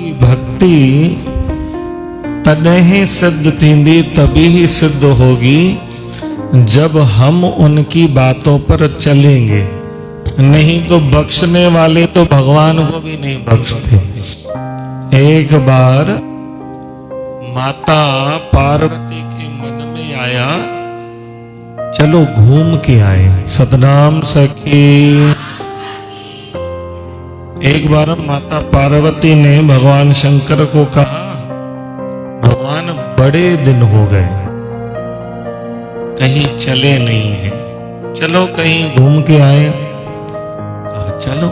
की भक्ति तॾहिं ही सिद्ध थींदी, तभी ही सिद्ध होगी जब हम उनकी बातों पर चलेंगे। नहीं तो बख्शने वाले तो भगवान को भी नहीं बख्शते। एक बार माता पार्वती के मन में आया, चलो घूम के आए। सतनाम सखी। एक बार माता पार्वती ने भगवान शंकर को कहा, भगवान बड़े दिन हो गए, कहीं चले नहीं हैं, चलो कहीं घूम के आए। कहा चलो।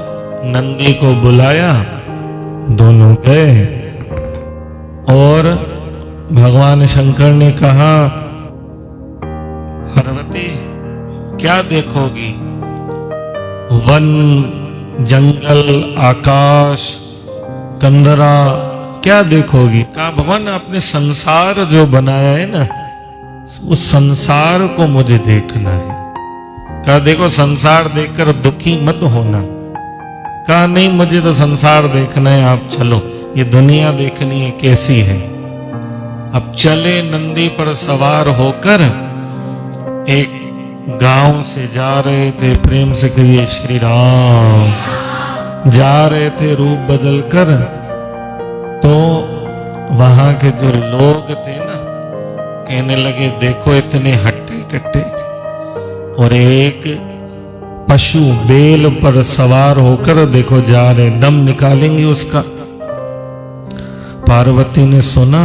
नंदी को बुलाया, दोनों गए और भगवान शंकर ने कहा, पार्वती क्या देखोगी? वन, जंगल, आकाश, कंदरा क्या देखोगी? कहा भगवान आपने संसार जो बनाया है ना, उस संसार को मुझे देखना है। कहा देखो संसार देखकर दुखी मत होना। कहा नहीं मुझे तो संसार देखना है, आप चलो, ये दुनिया देखनी है कैसी है। अब चले नंदी पर सवार होकर, एक गांव से जा रहे थे, प्रेम से कहिए श्री राम। जा रहे थे रूप बदल कर, तो वहां के जो लोग थे ना, कहने लगे देखो इतने हट्टे कट्टे, और एक पशु बेल पर सवार होकर देखो जा रहे, दम निकालेंगे उसका। पार्वती ने सुना,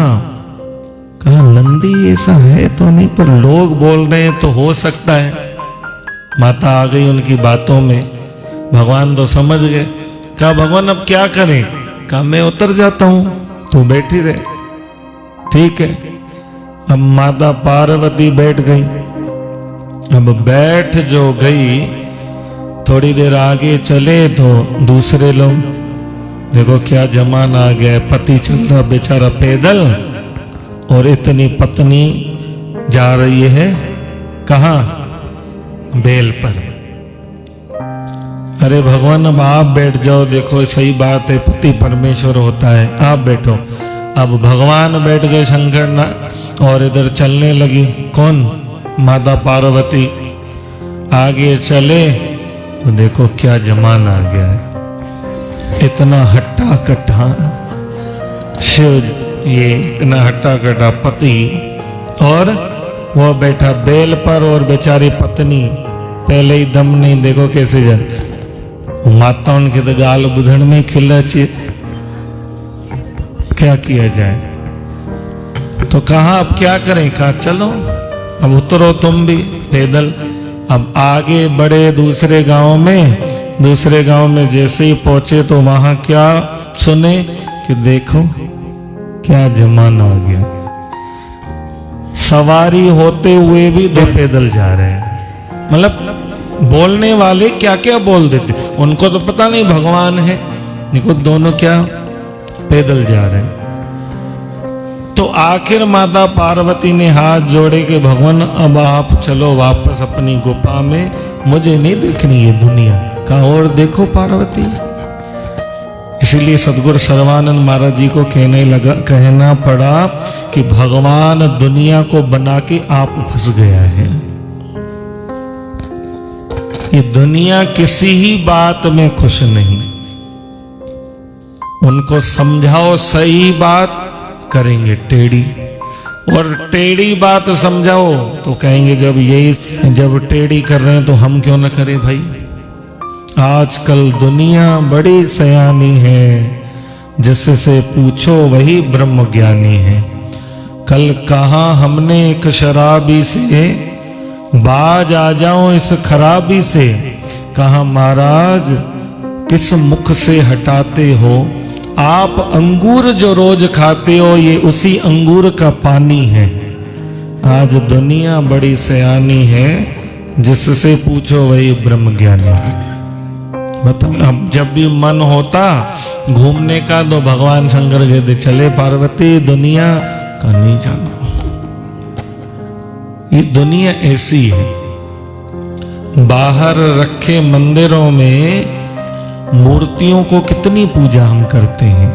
कहा नंदी ऐसा है तो नहीं, पर लोग बोल रहे हैं तो हो सकता है। माता आ गई उनकी बातों में, भगवान तो समझ गए। कहा भगवान अब क्या करें? कहा मैं उतर जाता हूं, तू बैठी रहे। ठीक है। अब माता पार्वती बैठ गई। अब बैठ जो गई, थोड़ी देर आगे चले तो दूसरे लोग, देखो क्या जमाना आ गया है, पति चल रहा बेचारा पैदल और इतनी पत्नी जा रही है कहाँ? बेल पर। अरे भगवान अब आप बैठ जाओ, देखो सही बात है, पति परमेश्वर होता है, आप बैठो। अब भगवान बैठ गए शंकर ना, और इधर चलने लगी कौन? माता पार्वती। आगे चले तो देखो क्या जमाना आ गया है, इतना हट्टा कट्टा शिव, ये इतना हट्टा कट्टा पति, और वो बैठा बेल पर, और बेचारी पत्नी पहले ही दम नहीं, देखो कैसे जा। माता उनके तो गाल बुधन में खिला चाहिए, क्या किया जाए? तो कहा अब क्या करें? कहा चलो अब उतरो तुम भी पैदल। अब आगे बढ़े दूसरे गांव में, दूसरे गांव में जैसे ही पहुंचे तो वहां क्या सुने कि देखो क्या जमाना आ गया, सवारी होते हुए भी दो पैदल जा रहे हैं। मतलब बोलने वाले क्या क्या बोल देते, उनको तो पता नहीं भगवान है, देखो दोनों क्या पैदल जा रहे हैं। तो आखिर माता पार्वती ने हाथ जोड़े कि भगवान अब आप चलो वापस अपनी गुफा में, मुझे नहीं देखनी ये दुनिया। कहा और देखो पार्वती। इसीलिए सदगुरु सर्वानंद महाराज जी को कहना पड़ा कि भगवान दुनिया को बना के आप फंस गया है। ये दुनिया किसी ही बात में खुश नहीं, उनको समझाओ सही बात करेंगे टेढ़ी, और टेढ़ी बात समझाओ तो कहेंगे जब टेढ़ी कर रहे हैं तो हम क्यों ना करें भाई। आजकल दुनिया बड़ी सयानी है, जिससे पूछो वही ब्रह्म ज्ञानी है। कल कहा हमने एक शराबी से, बाज आ जाओ इस खराबी से। कहा महाराज किस मुख से हटाते हो, आप अंगूर जो रोज खाते हो ये उसी अंगूर का पानी है। आज दुनिया बड़ी सयानी है, जिससे पूछो वही ब्रह्म ज्ञानी है। बताओ अब जब भी मन होता घूमने का तो भगवान शंकर कहते चले पार्वती दुनिया का नहीं जाना। ये दुनिया ऐसी है, बाहर रखे मंदिरों में मूर्तियों को कितनी पूजा हम करते हैं,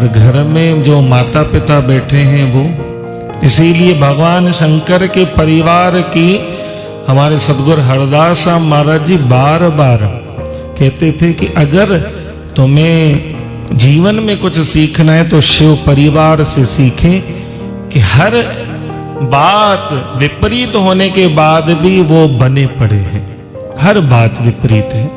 और घर में जो माता पिता बैठे हैं वो, इसीलिए भगवान शंकर के परिवार की हमारे सदगुरु हरदास महाराज जी बार बार कहते थे कि अगर तुम्हें जीवन में कुछ सीखना है तो शिव परिवार से सीखें कि हर बात विपरीत होने के बाद भी वो बने पड़े हैं, हर बात विपरीत है।